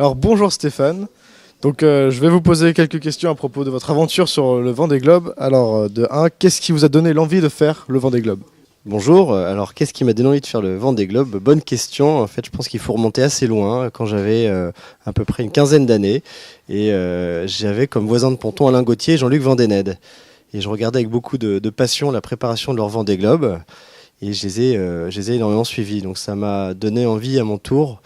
Alors bonjour Stéphane, donc je vais vous poser quelques questions à propos de votre aventure sur le Vendée Globe. Alors de 1, qu'est-ce qui vous a donné l'envie de faire le Vendée Globe? Bonjour, alors qu'est-ce qui m'a donné envie de faire le Vendée Globe? Bonne question, en fait je pense qu'il faut remonter assez loin, quand j'avais à peu près une quinzaine d'années, et j'avais comme voisin de ponton Alain Gauthier et Jean-Luc Vandened. Et je regardais avec beaucoup de passion la préparation de leur Vendée Globe, et je les ai énormément suivis, donc ça m'a donné envie à mon tour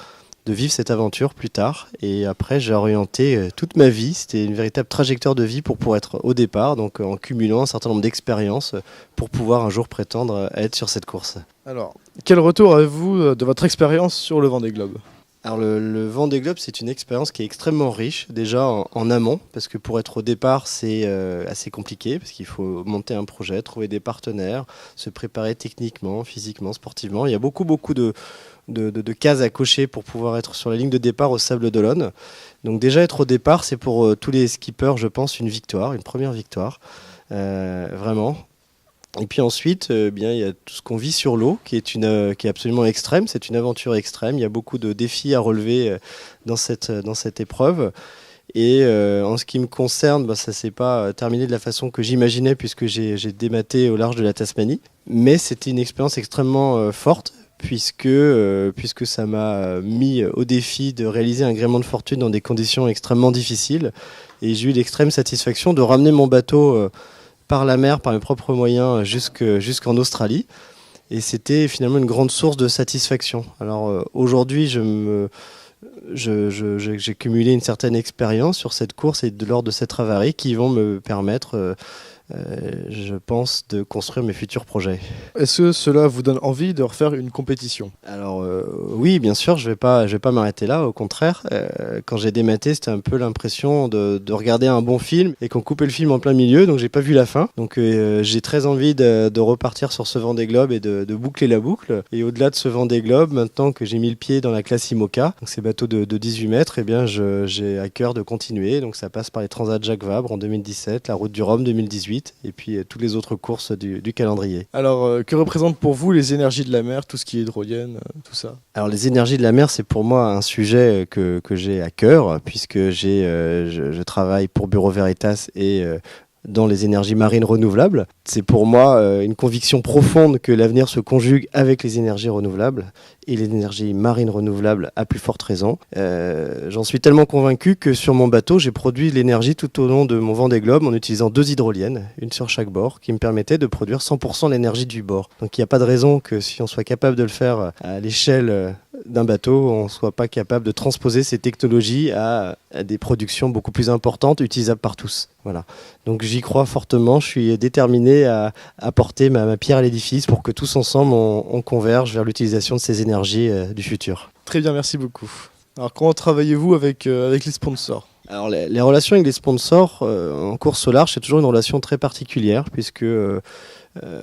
de vivre cette aventure plus tard. Et après, j'ai orienté toute ma vie. C'était une véritable trajectoire de vie pour pouvoir être au départ, donc en cumulant un certain nombre d'expériences pour pouvoir un jour prétendre à être sur cette course. Alors, quel retour avez-vous de votre expérience sur le Vendée Globe? Alors le Vendée Globe, c'est une expérience qui est extrêmement riche, déjà en amont, parce que pour être au départ, c'est assez compliqué, parce qu'il faut monter un projet, trouver des partenaires, se préparer techniquement, physiquement, sportivement. Il y a beaucoup de cases à cocher pour pouvoir être sur la ligne de départ au Sable d'Olonne. Donc déjà être au départ, c'est pour tous les skippers, je pense, une victoire, une première victoire, vraiment. Et puis ensuite, bien, il y a tout ce qu'on vit sur l'eau, qui est absolument extrême. C'est une aventure extrême. Il y a beaucoup de défis à relever dans cette épreuve. Et en ce qui me concerne, ça ne s'est pas terminé de la façon que j'imaginais, puisque j'ai dématé au large de la Tasmanie. Mais c'était une expérience extrêmement forte, puisque ça m'a mis au défi de réaliser un gréement de fortune dans des conditions extrêmement difficiles. Et j'ai eu l'extrême satisfaction de ramener mon bateau par la mer, par mes propres moyens, jusqu'en Australie. Et c'était finalement une grande source de satisfaction. Alors aujourd'hui, j'ai cumulé une certaine expérience sur cette course et lors de cette avarie qui vont me permettre, je pense, de construire mes futurs projets. Est-ce que cela vous donne envie de refaire une compétition? Alors oui, bien sûr, je vais pas m'arrêter là. Au contraire, quand j'ai dématé, c'était un peu l'impression de regarder un bon film et qu'on coupait le film en plein milieu, donc j'ai pas vu la fin. Donc j'ai très envie de repartir sur ce Vendée Globe et de boucler la boucle. Et au-delà de ce Vendée Globe, maintenant que j'ai mis le pied dans la classe IMOCA, donc ces bateaux de 18 mètres, eh bien j'ai à cœur de continuer. Donc ça passe par les Transats Jacques Vabre en 2017, la Route du Rhum 2018 et puis toutes les autres courses du calendrier. Alors que représentent pour vous les énergies de la mer, tout ce qui est hydrolienne, tout ça? Alors les énergies de la mer, c'est pour moi un sujet que j'ai à cœur, puisque je travaille pour Bureau Veritas et dans les énergies marines renouvelables. C'est pour moi une conviction profonde que l'avenir se conjugue avec les énergies renouvelables et les énergies marines renouvelables à plus forte raison. J'en suis tellement convaincu que sur mon bateau, j'ai produit l'énergie tout au long de mon Vendée Globe en utilisant 2 hydroliennes, une sur chaque bord, qui me permettait de produire 100% de l'énergie du bord. Donc il n'y a pas de raison que si on soit capable de le faire à l'échelle d'un bateau, on ne soit pas capable de transposer ces technologies à des productions beaucoup plus importantes, utilisables par tous. Voilà. Donc j'y crois fortement, je suis déterminé à apporter ma pierre à l'édifice pour que tous ensemble on converge vers l'utilisation de ces énergies du futur. Très bien, merci beaucoup. Alors comment travaillez-vous avec les sponsors? Alors les relations avec les sponsors en course au large, c'est toujours une relation très particulière puisque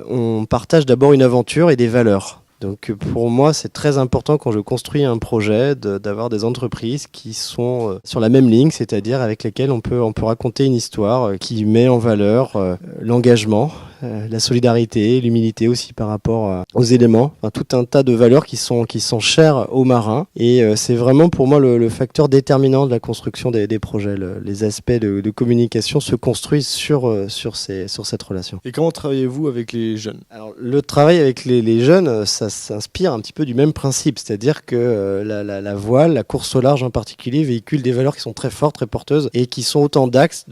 on partage d'abord une aventure et des valeurs. Donc pour moi, c'est très important quand je construis un projet d'avoir des entreprises qui sont sur la même ligne, c'est-à-dire avec lesquelles on peut raconter une histoire qui met en valeur l'engagement, la solidarité, l'humilité aussi par rapport aux éléments, enfin, tout un tas de valeurs qui sont chères aux marins. Et c'est vraiment pour moi le facteur déterminant de la construction des projets. Les aspects de communication se construisent sur cette relation. Et comment travaillez-vous avec les jeunes? Alors le travail avec les jeunes, ça s'inspire un petit peu du même principe, c'est-à-dire que la voile, la course au large en particulier, véhicule des valeurs qui sont très fortes, très porteuses et qui sont autant d'axes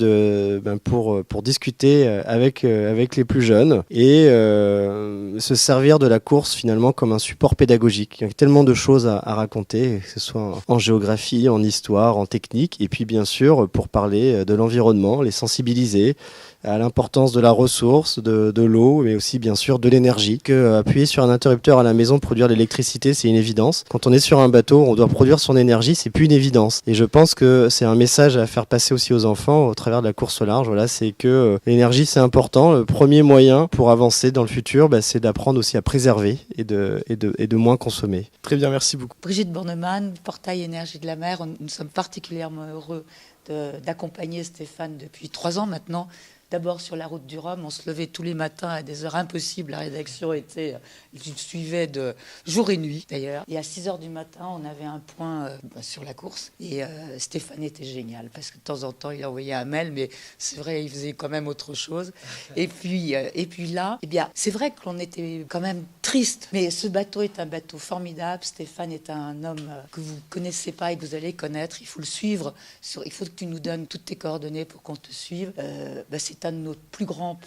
pour discuter avec les plus jeunes et se servir de la course finalement comme un support pédagogique. Il y a tellement de choses à raconter, que ce soit en géographie, en histoire, en technique, et puis bien sûr pour parler de l'environnement, les sensibiliser à l'importance de la ressource, de l'eau, mais aussi bien sûr de l'énergie. Appuyer sur un interrupteur à la maison, produire de l'électricité, c'est une évidence. Quand on est sur un bateau, on doit produire son énergie, c'est plus une évidence. Et je pense que c'est un message à faire passer aussi aux enfants au travers de la course au large. Voilà, c'est que l'énergie c'est important. Le premier moyen pour avancer dans le futur, c'est d'apprendre aussi à préserver et de moins consommer. Très bien, merci beaucoup. Brigitte Bornemann, Portail Énergie de la Mer. Nous sommes particulièrement heureux d'accompagner Stéphane depuis 3 ans maintenant. D'abord sur la route du Rhum, on se levait tous les matins à des heures impossibles. La rédaction suivait de jour et nuit d'ailleurs. Et à 6h du matin, on avait un point sur la course. Et Stéphane était génial parce que de temps en temps, il envoyait un mail, mais c'est vrai, il faisait quand même autre chose. Et puis là, eh bien, c'est vrai qu'on était quand même triste. Mais ce bateau est un bateau formidable. Stéphane est un homme que vous ne connaissez pas et que vous allez connaître. Il faut le suivre. Il faut que tu nous donnes toutes tes coordonnées pour qu'on te suive. C'est un de nos plus grands,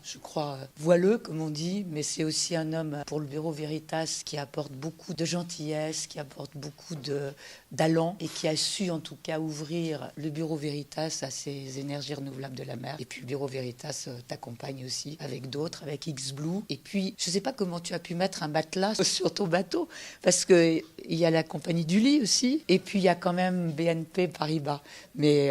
je crois, voileux, comme on dit, mais c'est aussi un homme pour le Bureau Veritas qui apporte beaucoup de gentillesse, qui apporte beaucoup d'allant et qui a su en tout cas ouvrir le Bureau Veritas à ces énergies renouvelables de la mer. Et puis le Bureau Veritas t'accompagne aussi avec d'autres, avec X-Blue. Et puis, je ne sais pas comment tu as pu mettre un matelas sur ton bateau, parce qu'il y a la compagnie du lit aussi, et puis il y a quand même BNP Paribas. Mais...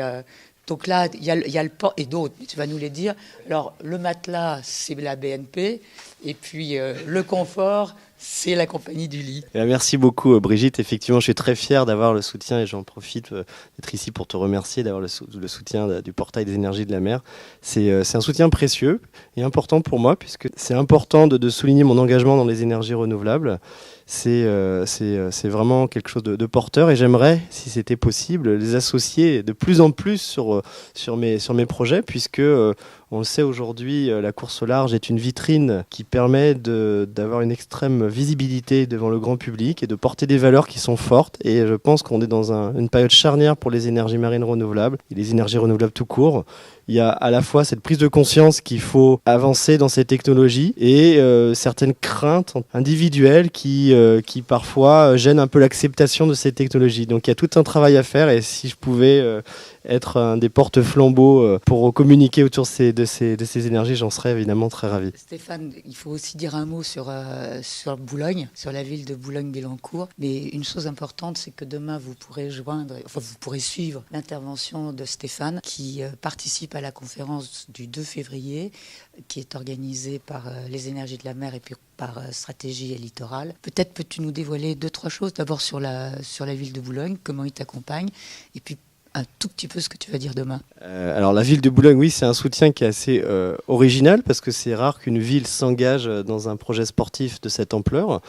donc là, il y a le port et d'autres, tu vas nous les dire. Alors, le matelas, c'est la BNP. Et puis, le confort, c'est la compagnie du lit. Merci beaucoup, Brigitte. Effectivement, je suis très fier d'avoir le soutien, et j'en profite d'être ici pour te remercier, d'avoir le soutien du portail des énergies de la mer. C'est un soutien précieux et important pour moi, puisque c'est important de souligner mon engagement dans les énergies renouvelables. C'est vraiment quelque chose de porteur, et j'aimerais, si c'était possible, les associer de plus en plus sur mes projets, puisque on le sait aujourd'hui, la course au large est une vitrine qui permet d'avoir une extrême visibilité devant le grand public et de porter des valeurs qui sont fortes. Et je pense qu'on est dans une période charnière pour les énergies marines renouvelables et les énergies renouvelables tout court. Il y a à la fois cette prise de conscience qu'il faut avancer dans ces technologies et certaines craintes individuelles qui parfois gênent un peu l'acceptation de ces technologies. Donc il y a tout un travail à faire, et si je pouvais être un des porte-flambeaux pour communiquer autour de ces énergies, j'en serais évidemment très ravi. Stéphane, il faut aussi dire un mot sur Boulogne, sur la ville de Boulogne-Billancourt. Mais une chose importante, c'est que demain, vous pourrez suivre l'intervention de Stéphane, qui participe à la conférence du 2 février, qui est organisée par les énergies de la mer et puis par Stratégie et Littoral. Peut-être peux-tu nous dévoiler 2-3 choses. D'abord sur la ville de Boulogne, comment il t'accompagne, et puis un tout petit peu ce que tu vas dire demain. Alors la ville de Boulogne, oui, c'est un soutien qui est assez original, parce que c'est rare qu'une ville s'engage dans un projet sportif de cette ampleur.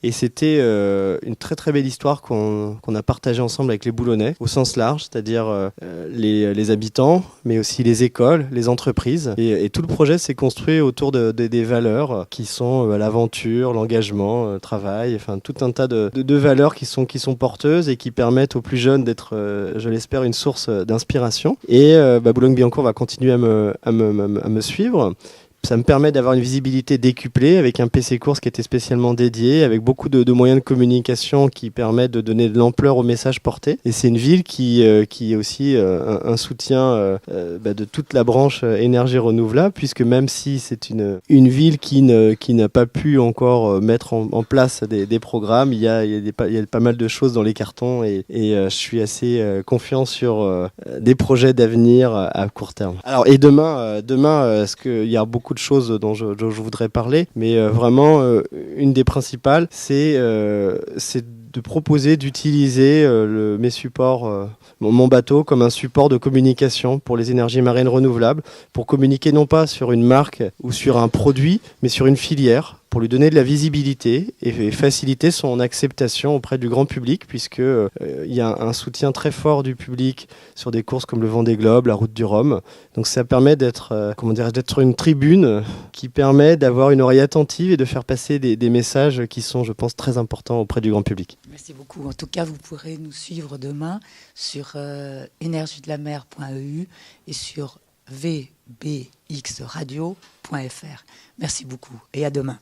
Et c'était une très très belle histoire qu'on a partagée ensemble avec les Boulonnais, au sens large, c'est-à-dire les habitants, mais aussi les écoles, les entreprises. Et tout le projet s'est construit autour des valeurs qui sont l'aventure, l'engagement, le travail, enfin tout un tas de valeurs qui sont porteuses et qui permettent aux plus jeunes d'être, je l'espère, une source d'inspiration. Et Boulogne-Billancourt va continuer à me suivre. Ça me permet d'avoir une visibilité décuplée avec un PC course qui était spécialement dédié, avec beaucoup de moyens de communication qui permettent de donner de l'ampleur au message porté. Et c'est une ville qui est aussi un soutien de toute la branche énergie renouvelable, puisque même si c'est une ville qui n'a pas pu encore mettre en place des programmes, il y a pas mal de choses dans les cartons, et je suis assez confiant sur des projets d'avenir à court terme. Alors, et demain, est-ce qu'il y a beaucoup de choses dont je voudrais parler, mais vraiment une des principales, c'est de proposer d'utiliser mes supports, mon bateau comme un support de communication pour les énergies marines renouvelables, pour communiquer non pas sur une marque ou sur un produit, mais sur une filière, pour lui donner de la visibilité et faciliter son acceptation auprès du grand public, puisque il y a un soutien très fort du public sur des courses comme le Vendée Globe, la Route du Rhum. Donc ça permet d'être une tribune qui permet d'avoir une oreille attentive et de faire passer des messages qui sont, je pense, très importants auprès du grand public. Merci beaucoup. En tout cas, vous pourrez nous suivre demain sur energiedelamer.eu et sur vbxradio.fr. Merci beaucoup et à demain.